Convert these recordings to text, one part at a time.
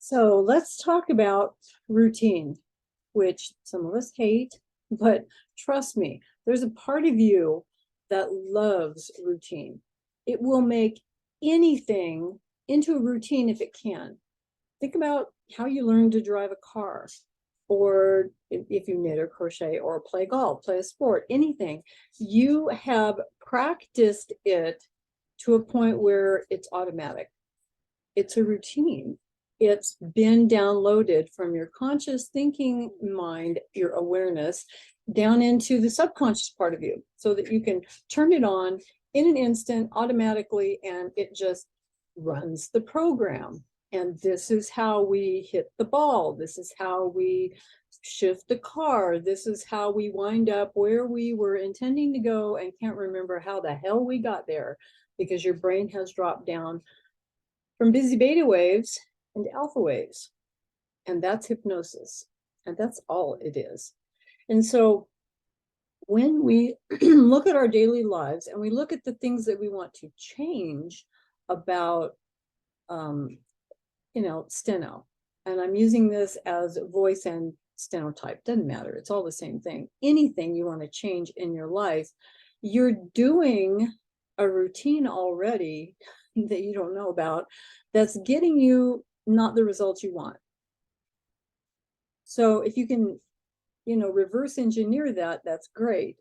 So let's talk about routine, which some of us hate, but trust me, there's a part of you that loves routine. It will make anything into a routine if it can. Think about how you learn to drive a car, or if you knit or crochet or play golf, play a sport, anything. You have practiced it to a point where it's automatic. It's a routine. It's been downloaded from your conscious thinking mind, your awareness, down into the subconscious part of you so that you can turn it on in an instant automatically, and it just runs the program. And this is how we hit the ball. This is how we shift the car. This is how we wind up where we were intending to go and can't remember how the hell we got there, because your brain has dropped down from busy beta waves into alpha waves. And that's hypnosis. And that's all it is. And so when we look at our daily lives and we look at the things that we want to change about, steno, and I'm using this as voice and stenotype, doesn't matter. It's all the same thing. Anything you want to change in your life, you're doing a routine already that you don't know about that's getting you not the results you want. So if you can, reverse engineer that, that's great.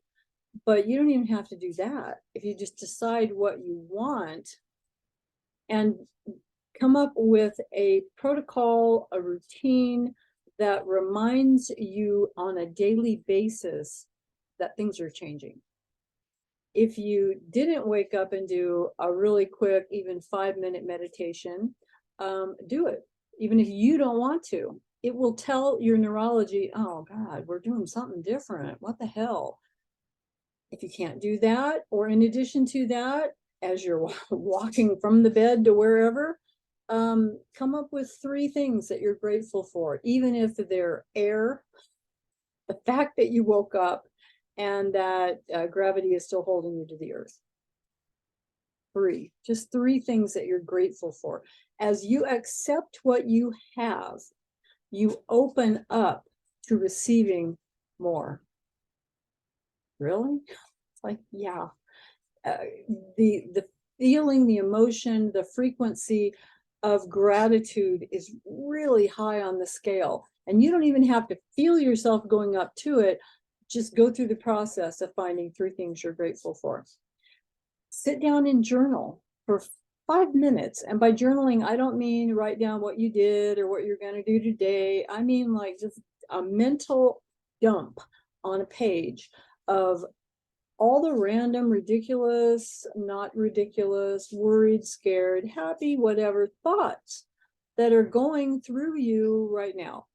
But you don't even have to do that. If you just decide what you want and come up with a protocol, a routine that reminds you on a daily basis that things are changing. If you didn't wake up and do a really quick, even 5-minute meditation, do it. Even if you don't want to, it will tell your neurology, oh God, we're doing something different. What the hell? If you can't do that, or in addition to that, as you're walking from the bed to wherever, come up with 3 things that you're grateful for, even if they're air, the fact that you woke up, and that gravity is still holding you to the earth. 3, just 3 things that you're grateful for. As you accept what you have, you open up to receiving more. Really? It's like, yeah. The feeling, the emotion, the frequency of gratitude is really high on the scale. And you don't even have to feel yourself going up to it. Just go through the process of finding 3 things you're grateful for. Sit down and journal for 5 minutes. And by journaling, I don't mean write down what you did or what you're going to do today. I mean like just a mental dump on a page of all the random, ridiculous, not ridiculous, worried, scared, happy, whatever thoughts that are going through you right now.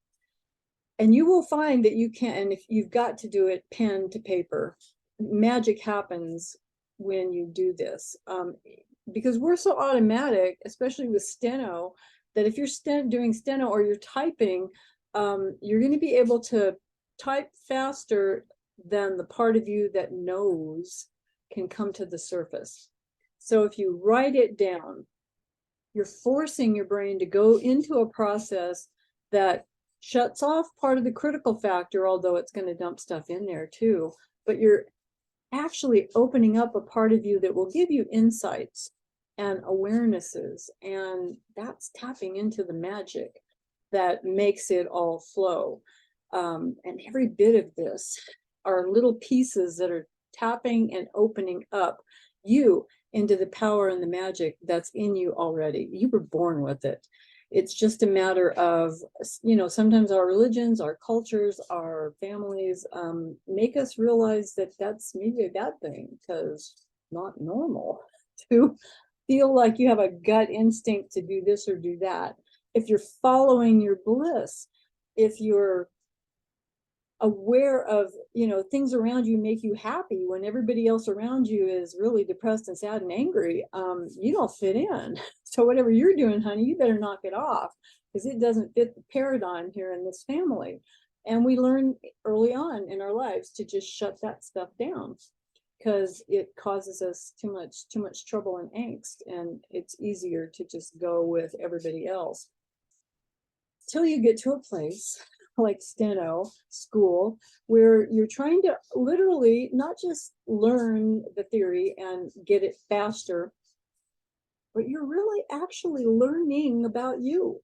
And you will find that you can, and if you've got to do it pen to paper, magic happens when you do this. Because we're so automatic, especially with steno, that if you're doing steno or you're typing, you're going to be able to type faster than the part of you that knows can come to the surface. So if you write it down, you're forcing your brain to go into a process that shuts off part of the critical factor, although it's going to dump stuff in there too. But you're actually opening up a part of you that will give you insights and awarenesses, and that's tapping into the magic that makes it all flow. And every bit of this are little pieces that are tapping and opening up you into the power and the magic that's in you already. You were born with it. It's just a matter of, sometimes our religions, our cultures, our families make us realize that that's maybe a bad thing, because not normal to feel like you have a gut instinct to do this or do that. If you're following your bliss, if you're aware of, things around you make you happy when everybody else around you is really depressed and sad and angry, you don't fit in. So whatever you're doing, honey, you better knock it off, because it doesn't fit the paradigm here in this family. And we learn early on in our lives to just shut that stuff down, because it causes us too much trouble and angst, and it's easier to just go with everybody else. till you get to a place like steno school where you're trying to literally not just learn the theory and get it faster, but you're really actually learning about you,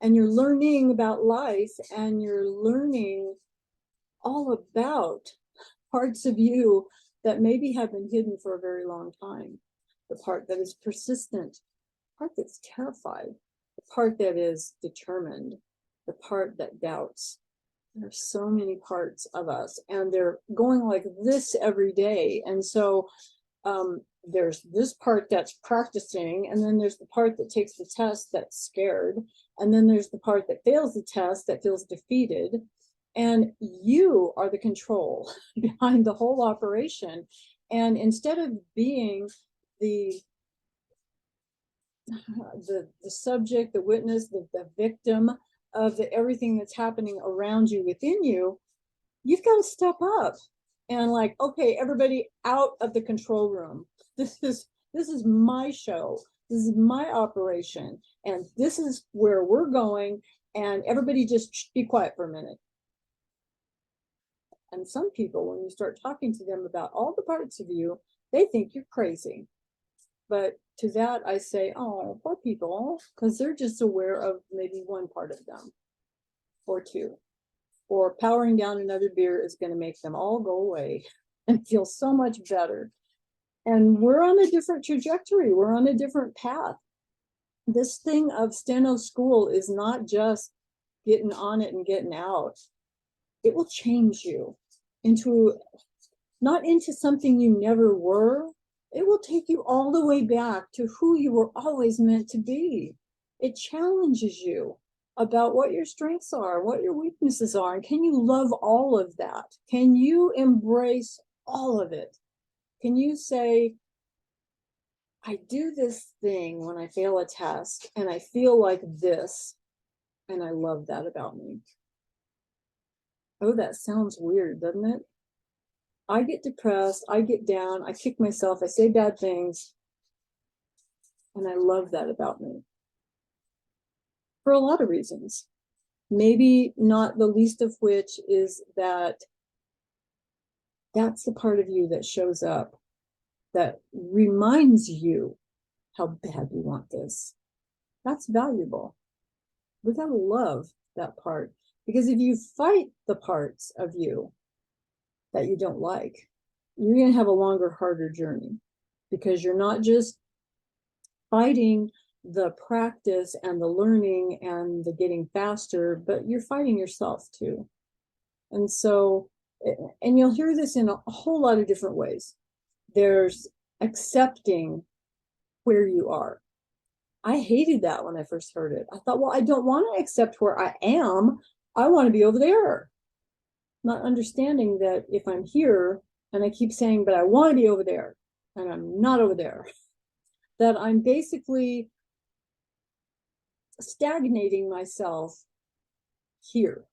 and you're learning about life, and you're learning all about parts of you that maybe have been hidden for a very long time. The part that is persistent, the part that's terrified, the part that is determined, the part that doubts. There's so many parts of us, and they're going like this every day. And so there's this part that's practicing, and then there's the part that takes the test that's scared, and then there's the part that fails the test that feels defeated. And you are the control behind the whole operation. And instead of being the subject, the witness, the victim of everything that's happening around you, within you, you've got to step up and like, okay, everybody out of the control room. This is my show. This is my operation, and this is where we're going. And everybody just be quiet for a minute. And some people, when you start talking to them about all the parts of you, they think you're crazy. But to that, I say, oh, poor people, because they're just aware of maybe one part of them or two. Or powering down another beer is going to make them all go away and feel so much better. And we're on a different trajectory. We're on a different path. This thing of steno school is not just getting on it and getting out. It will change you into, not into something you never were. It will take you all the way back to who you were always meant to be. It challenges you about what your strengths are, what your weaknesses are, and can you love all of that? Can you embrace all of it? Can you say, I do this thing when I fail a test, and I feel like this, and I love that about me. Oh, that sounds weird, doesn't it? I get depressed, I get down, I kick myself, I say bad things, and I love that about me. For a lot of reasons. Maybe not the least of which is that that's the part of you that shows up, that reminds you how bad you want this. That's valuable. We gotta love that part, because if you fight the parts of you that you don't like, you're going to have a longer, harder journey, because you're not just fighting the practice and the learning and the getting faster, but you're fighting yourself too. And so, and you'll hear this in a whole lot of different ways. There's accepting where you are. I hated that when I first heard it. I thought, well, I don't want to accept where I am. I want to be over there. Not understanding that if I'm here and I keep saying, but I want to be over there, and I'm not over there, that I'm basically stagnating myself here,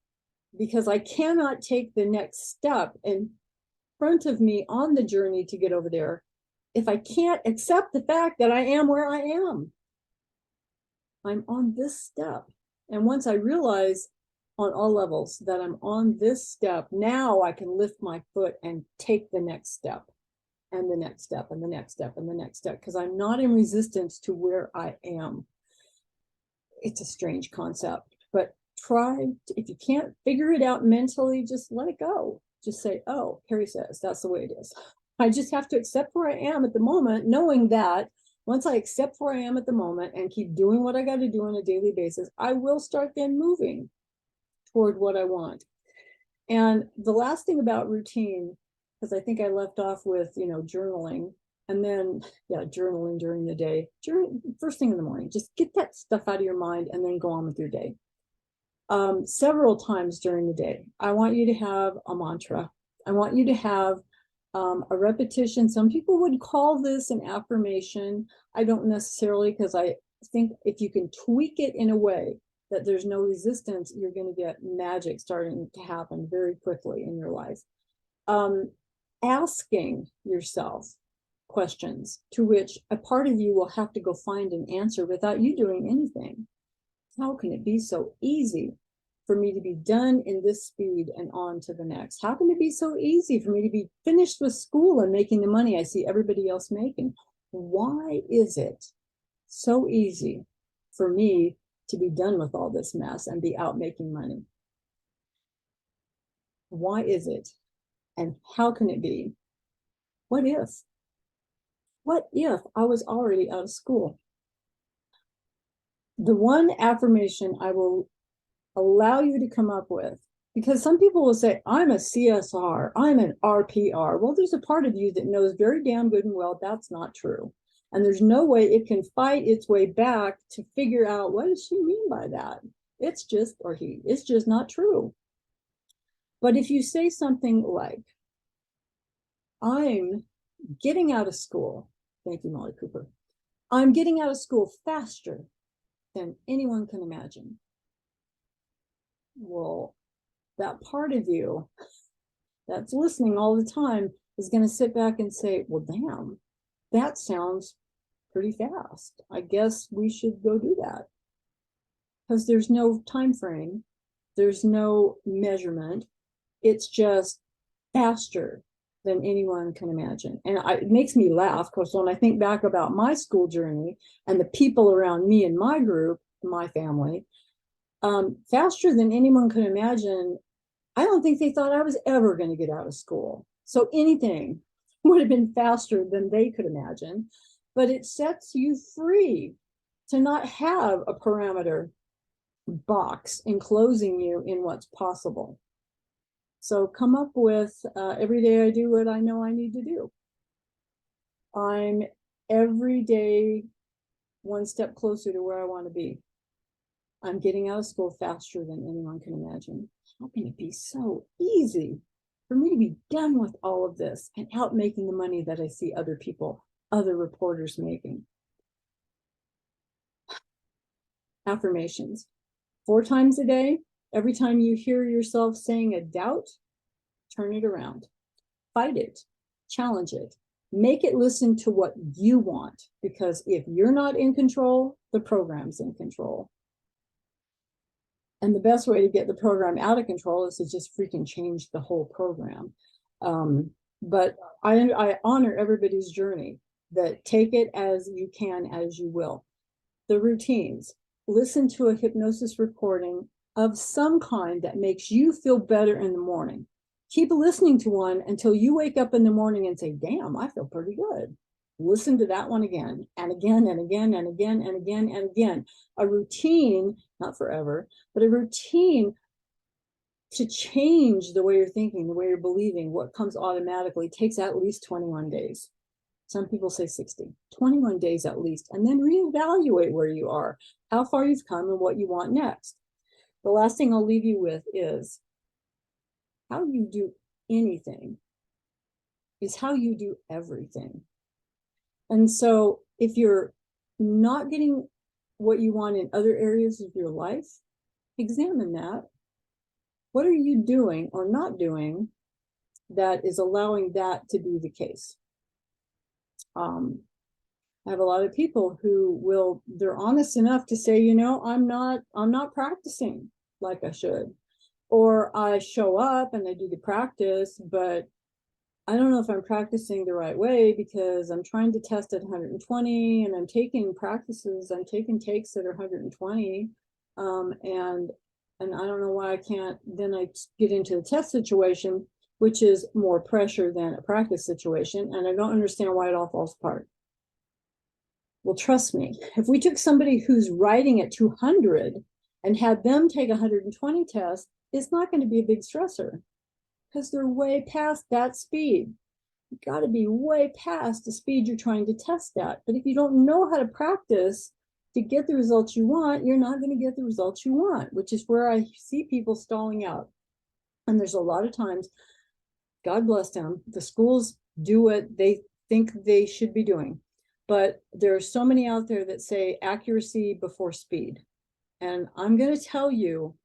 because I cannot take the next step in front of me on the journey to get over there if I can't accept the fact that I am where I am. I'm on this step. And once I realize on all levels that I'm on this step, now I can lift my foot and take the next step, and the next step, and the next step, and the next step, because I'm not in resistance to where I am. It's a strange concept, but try, if you can't figure it out mentally, just let it go. Just say, oh, Carrie says that's the way it is. I just have to accept where I am at the moment, knowing that once I accept where I am at the moment and keep doing what I got to do on a daily basis, I will start then moving toward what I want. And the last thing about routine, because I think I left off with, journaling, and then, journaling during the day, first thing in the morning, just get that stuff out of your mind and then go on with your day. Several times during the day, I want you to have a mantra. I want you to have a repetition. Some people would call this an affirmation. I don't necessarily, because I think if you can tweak it in a way that there's no resistance, you're going to get magic starting to happen very quickly in your life. Asking yourself questions to which a part of you will have to go find an answer without you doing anything. how can it be so easy for me to be done in this speed and on to the next? How can it be so easy for me to be finished with school and making the money I see everybody else making? Why is it so easy for me to be done with all this mess and be out making money? Why is it? And how can it be? What if? What if I was already out of school? The one affirmation I will allow you to come up with, because some people will say, I'm a CSR, I'm an RPR. Well, there's a part of you that knows very damn good and well that's not true. And there's no way it can fight its way back to figure out what does she mean by that? It's just, or he, it's just not true. But if you say something like, I'm getting out of school, thank you, Molly Cooper, I'm getting out of school faster than anyone can imagine. Well, that part of you that's listening all the time is going to sit back and say, well, damn, that sounds pretty fast. I guess we should go do that. Because there's no time frame, there's no measurement. It's just faster than anyone can imagine. And it makes me laugh because when I think back about my school journey and the people around me in my group, my family, faster than anyone could imagine, I don't think they thought I was ever going to get out of school. So anything would have been faster than they could imagine. But it sets you free to not have a parameter box enclosing you in what's possible. So come up with, every day I do what I know I need to do. I'm every day one step closer to where I want to be. I'm getting out of school faster than anyone can imagine. How can it be so easy for me to be done with all of this and out making the money that I see other people, other reporters making? Affirmations. 4 times a day. Every time you hear yourself saying a doubt, turn it around. Fight it. Challenge it. Make it listen to what you want, because if you're not in control, the program's in control. And the best way to get the program out of control is to just freaking change the whole program. But I honor everybody's journey, that take it as you can, as you will. The routines. Listen to a hypnosis recording of some kind that makes you feel better in the morning. Keep listening to one until you wake up in the morning and say, damn, I feel pretty good. Listen to that one again and again and again and again and again and again. A routine, not forever, but a routine to change the way you're thinking, the way you're believing, what comes automatically takes at least 21 days. Some people say 60, 21 days at least, and then reevaluate where you are, how far you've come and what you want next. The last thing I'll leave you with is how you do anything is how you do everything. And so if you're not getting what you want in other areas of your life, examine that. What are you doing or not doing that is allowing that to be the case? I have a lot of people who they're honest enough to say, you know, I'm not practicing like I should. Or I show up and I do the practice, but I don't know if I'm practicing the right way because I'm trying to test at 120 and I'm taking takes that are 120. And I don't know why I can't, then I get into the test situation, which is more pressure than a practice situation. And I don't understand why it all falls apart. Well, trust me, if we took somebody who's writing at 200 and had them take 120 tests, it's not going to be a big stressor because they're way past that speed. You got to be way past the speed you're trying to test at. But if you don't know how to practice to get the results you want, you're not going to get the results you want, which is where I see people stalling out. And there's a lot of times, God bless them, the schools do what they think they should be doing. But there are so many out there that say accuracy before speed. And I'm going to tell you,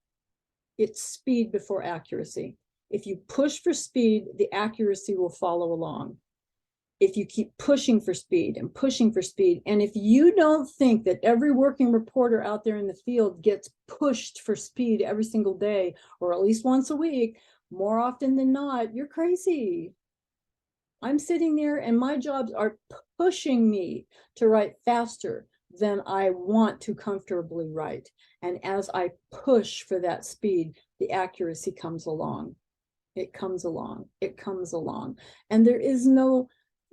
it's speed before accuracy. If you push for speed, the accuracy will follow along. if you keep pushing for speed and pushing for speed, and if you don't think that every working reporter out there in the field gets pushed for speed every single day, or at least once a week, more often than not, you're crazy. I'm sitting there and my jobs are pushing me to write faster than I want to comfortably write. And as I push for that speed, the accuracy comes along. It comes along. It comes along. And there is no,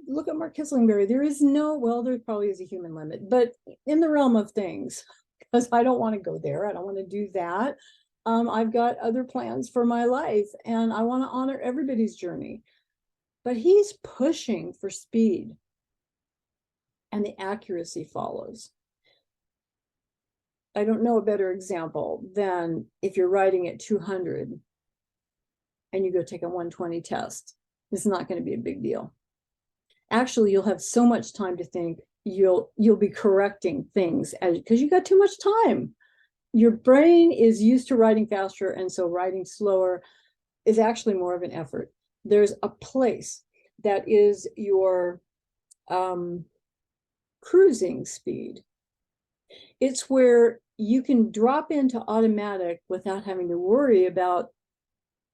look at Mark Kislingberry, there is no, well, there probably is a human limit, but in the realm of things, because I don't want to go there. I don't want to do that. I've got other plans for my life and I want to honor everybody's journey. But he's pushing for speed and the accuracy follows. I don't know a better example than if you're writing at 200 and you go take a 120 test. It's not going to be a big deal. Actually, you'll have so much time to think. You'll be correcting things because you got too much time. Your brain is used to writing faster, and so writing slower is actually more of an effort. There's a place that is your cruising speed. It's where you can drop into automatic without having to worry about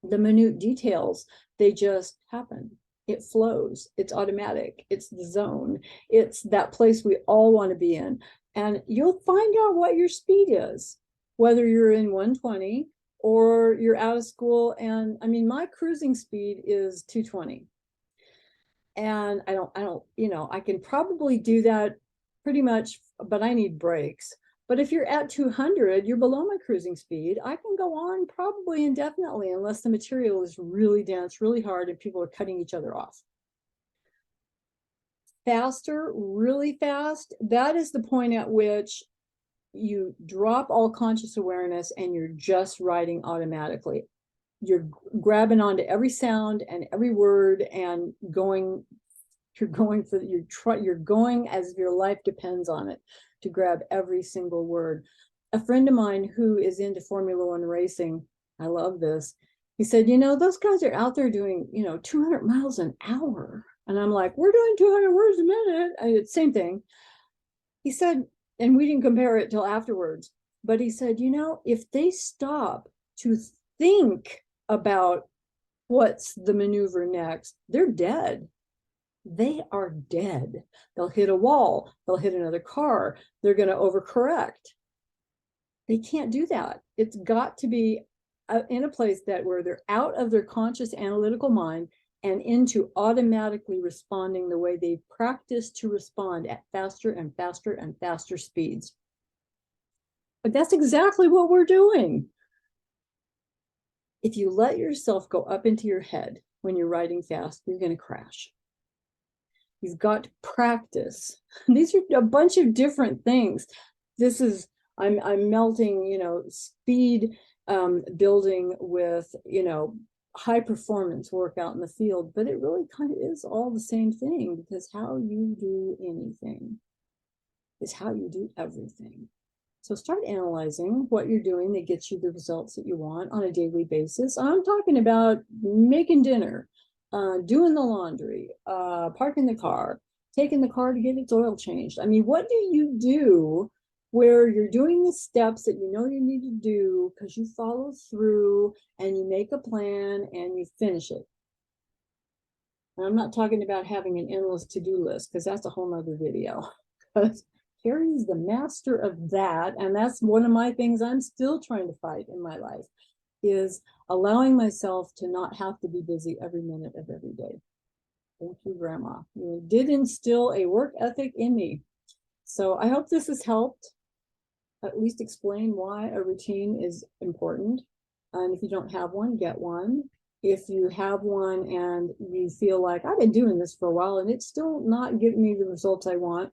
the minute details. They just happen. It flows. It's automatic. It's the zone. It's that place we all want to be in. And you'll find out what your speed is, whether you're in 120 or you're out of school. And I mean, my cruising speed is 220. And I don't, I can probably do that pretty much, but I need breaks. But if you're at 200, you're below my cruising speed. I can go on probably indefinitely unless the material is really dense, really hard, and people are cutting each other off. Faster, really fast, that is the point at which you drop all conscious awareness and you're just writing automatically. You're grabbing onto every sound and every word and going, you're going as if your life depends on it to grab every single word. A friend of mine who is into Formula One racing, I love this. He said, those guys are out there doing, 200 miles an hour. And I'm like, we're doing 200 words a minute. Same thing. He said, and we didn't compare it till afterwards, but he said, if they stop to think about what's the maneuver next, they're dead. They are dead. They'll hit a wall. They'll hit another car. They're going to overcorrect. They can't do that. It's got to be in a place where they're out of their conscious analytical mind and into automatically responding the way they've practiced to respond at faster and faster and faster speeds. But that's exactly what we're doing. If you let yourself go up into your head when you're writing fast, you're going to crash. You've got to practice. These are a bunch of different things. This is, I'm melting, speed building with, high performance work out in the field, but it really kind of is all the same thing, because how you do anything is how you do everything. So start analyzing what you're doing that gets you the results that you want on a daily basis. I'm talking about making dinner, doing the laundry, parking the car, taking the car to get its oil changed. I mean, what do you do where you're doing the steps that you need to do because you follow through and you make a plan and you finish it? And I'm not talking about having an endless to-do list, because that's a whole nother video. Carrie's the master of that. And that's one of my things I'm still trying to fight in my life, is allowing myself to not have to be busy every minute of every day. Thank you, Grandma. You did instill a work ethic in me. So I hope this has helped at least explain why a routine is important. And if you don't have one, get one. If you have one and you feel like, I've been doing this for a while and it's still not giving me the results I want,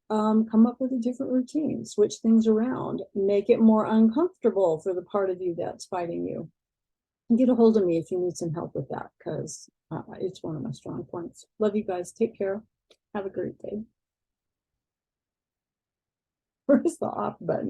come up with a different routine, switch things around, make it more uncomfortable for the part of you that's fighting you. And get a hold of me if you need some help with that, because it's one of my strong points. Love you guys. Take care. Have a great day. Where's the off button?